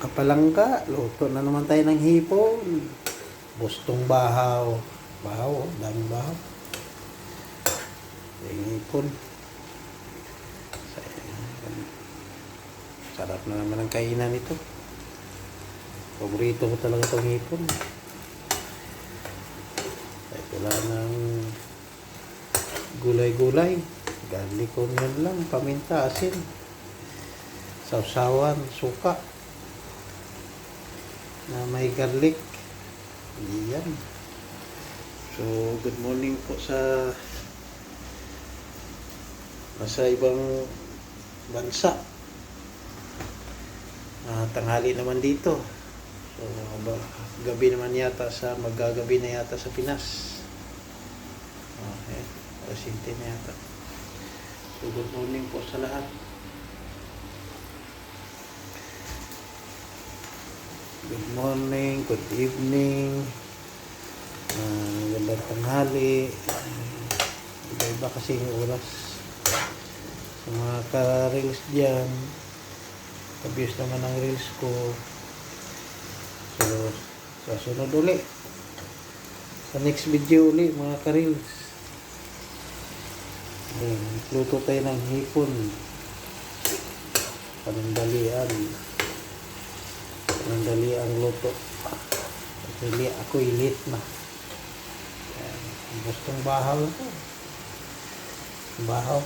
Kapalangka, luto na naman tayo ng hipon. Bustong bahaw. Bahaw, daming bahaw. Yung hipon. Sarap na naman ang kainan ito. Paborito ko talaga itong hipon. Kahit wala ng gulay-gulay. Garlic onion lang, paminta, asin. Sausawan, suka. Na may garlic. Yan. So, good morning po sa nasa ibang bansa. Tanghali naman dito. So, gabi naman yata maggagabi na yata sa Pinas. Okay. Alas 7 na yata. So, good morning po sa lahat. Good morning, good evening, gandang tanghali. Iba-iba kasi yung oras. Sa mga ka-reels dyan, abuse naman ang reels ko. So, sa sunod uli. Sa next video uli, mga ka-reels. Luto tayo ng hipon. Panandalian. Panandali ang luto. Ako ilit na. Gustong bahaw ito. Bahaw.